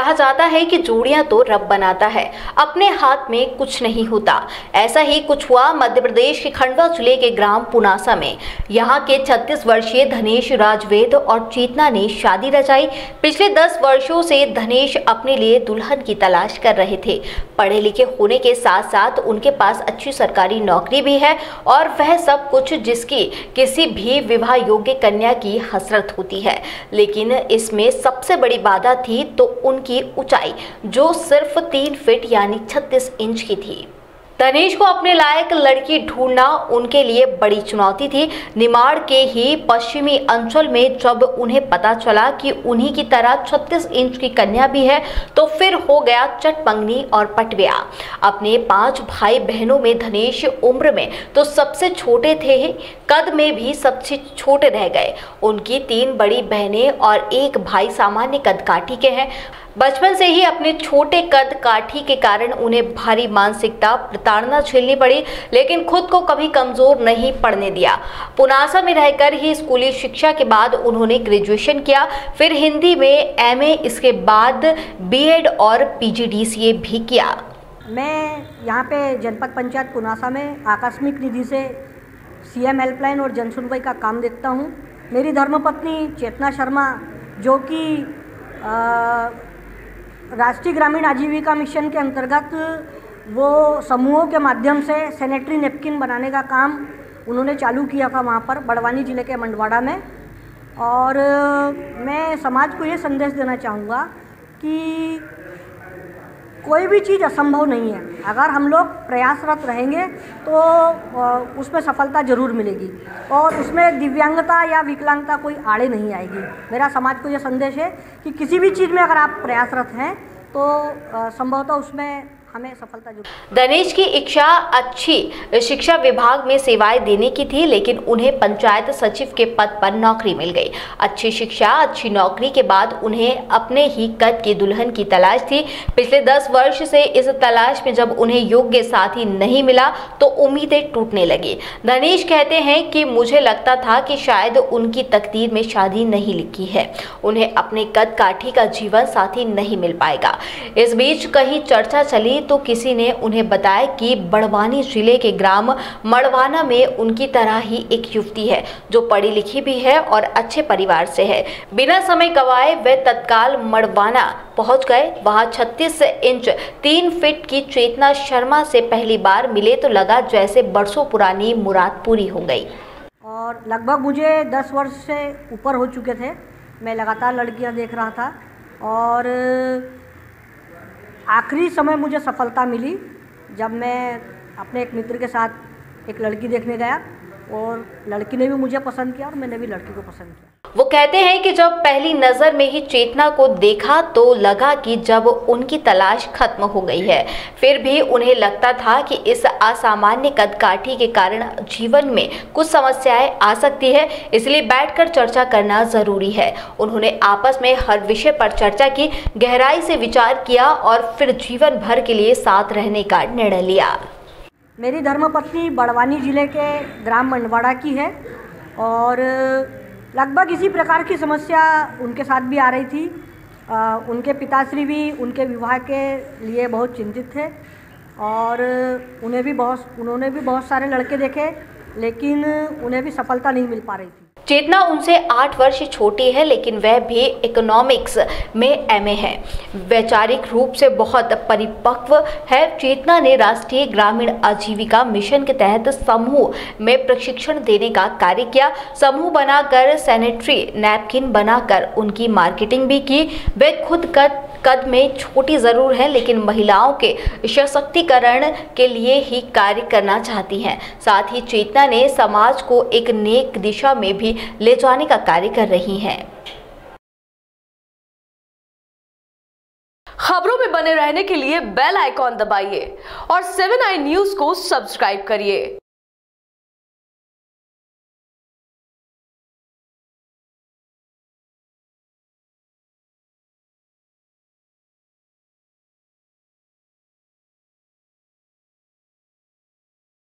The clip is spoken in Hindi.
कहा जाता है कि जोड़ियां तो रब बनाता है, अपने हाथ में कुछ नहीं होता। ऐसा ही कुछ हुआ मध्य प्रदेश के खंडवा जिले के ग्राम पुनासा में। यहाँ के 36 वर्षीय धनेश राजवेद और चेतना ने शादी रचाई। पिछले 10 वर्षों से धनेश अपने लिए दुल्हन की तलाश कर रहे थे। पढ़े लिखे होने के साथ साथ उनके पास अच्छी सरकारी नौकरी भी है और वह सब कुछ जिसकी किसी भी विवाह योग्य कन्या की हसरत होती है। लेकिन इसमें सबसे बड़ी बाधा थी तो उनकी ऊंचाई, जो सिर्फ 3 फीट यानी 36 इंच की थी। धनेश को अपने लायक लड़की ढूंढना उनके लिए बड़ी चुनौती थी। निमाड़ के ही पश्चिमी अंचल में जब उन्हें पता चला कि उन्हीं की तरह 36 इंच की कन्या भी है तो फिर हो गया चटमंगनी और पटव्या। अपने 5 भाई बहनों में धनेश उम्र में तो सबसे छोटे थे, कद में भी सबसे छोटे रह गए। उनकी 3 बड़ी बहनें और 1 भाई सामान्य कद काठी के हैं। बचपन से ही अपने छोटे कद काठी के कारण उन्हें भारी मानसिकता प्रताड़ना झेलनी पड़ी, लेकिन खुद को कभी कमजोर नहीं पड़ने दिया। पुनासा में रहकर ही स्कूली शिक्षा के बाद उन्होंने ग्रेजुएशन किया, फिर हिंदी में एमए, इसके बाद बीएड और पीजीडीसीए भी किया। मैं यहाँ पे जनपद पंचायत पुनासा में आकस्मिक निधि से सीएम हेल्पलाइन और जन सुनवाई का काम देखता हूँ। मेरी धर्मपत्नी चेतना शर्मा, जो कि राष्ट्रीय ग्रामीण आजीविका मिशन के अंतर्गत वो समूहों के माध्यम से सैनिटरी नैपकिन बनाने का काम उन्होंने चालू किया था वहाँ पर बड़वानी ज़िले के मंडवाड़ा में। और मैं समाज को ये संदेश देना चाहूँगा कि कोई भी चीज़ असंभव नहीं है। अगर हम लोग प्रयासरत रहेंगे तो उसमें सफलता ज़रूर मिलेगी और उसमें दिव्यांगता या विकलांगता कोई आड़े नहीं आएगी। मेरा समाज को यह संदेश है कि किसी भी चीज़ में अगर आप प्रयासरत हैं तो संभवतः उसमें हमें सफलता जरूर। धनेश की इच्छा अच्छी शिक्षा विभाग में सेवाएं देने की थी, लेकिन उन्हें पंचायत सचिव के पद पर नौकरी मिल गई। अच्छी शिक्षा, अच्छी नौकरी के बाद उन्हें अपने ही कद की दुल्हन की तलाश थी। पिछले 10 वर्ष से इस तलाश में जब उन्हें योग्य साथी नहीं मिला तो उम्मीदें टूटने लगी। धनेश कहते हैं कि मुझे लगता था कि शायद उनकी तकदीर में शादी नहीं लिखी है, उन्हें अपने कद काठी का जीवन साथी नहीं मिल पाएगा। इस बीच कहीं चर्चा चली तो किसी ने उन्हें बताया कि बड़वानी जिले के ग्राम मड़वाना में उनकी तरह ही एक युवती है जो पढ़ी लिखी भी है और अच्छे परिवार से है। बिना समय गवाए वे तत्काल मड़वाना पहुंच गए। वहां 36 इंच 3 फीट की चेतना शर्मा से पहली बार मिले तो लगा जैसे बरसों पुरानी मुराद पूरी हो गई। और लगभग मुझे 10 वर्ष से ऊपर हो चुके थे। मैं लगातार लड़कियां देख रहा था और आखिरी समय मुझे सफलता मिली जब मैं अपने एक मित्र के साथ एक लड़की देखने गया और लड़की ने भी मुझे पसंद किया और मैंने भी लड़की को पसंद किया। वो कहते हैं कि जब पहली नज़र में ही चेतना को देखा तो लगा कि जब उनकी तलाश खत्म हो गई है। फिर भी उन्हें लगता था कि इस असामान्य कद काठी के कारण जीवन में कुछ समस्याएं आ सकती है, इसलिए बैठकर चर्चा करना ज़रूरी है। उन्होंने आपस में हर विषय पर चर्चा की, गहराई से विचार किया और फिर जीवन भर के लिए साथ रहने का निर्णय लिया। मेरी धर्मपत्नी बड़वानी ज़िले के ग्राम मंडवाड़ा की है और लगभग इसी प्रकार की समस्या उनके साथ भी आ रही थी। उनके पिताश्री भी उनके विवाह के लिए बहुत चिंतित थे और उन्होंने भी बहुत सारे लड़के देखे, लेकिन उन्हें भी सफलता नहीं मिल पा रही थी। चेतना उनसे 8 वर्ष छोटी है, लेकिन वह भी इकोनॉमिक्स में एमए है। वैचारिक रूप से बहुत परिपक्व है। चेतना ने राष्ट्रीय ग्रामीण आजीविका मिशन के तहत समूह में प्रशिक्षण देने का कार्य किया। समूह बनाकर सैनिटरी नैपकिन बनाकर उनकी मार्केटिंग भी की। वे खुद कद में छोटी ज़रूर है, लेकिन महिलाओं के सशक्तिकरण के लिए ही कार्य करना चाहती हैं। साथ ही चेतना ने समाज को एक नेक दिशा में भी ले जाने का कार्य कर रही हैं। खबरों में बने रहने के लिए बेल आइकॉन दबाइए और 7i न्यूज़ को सब्सक्राइब करिए।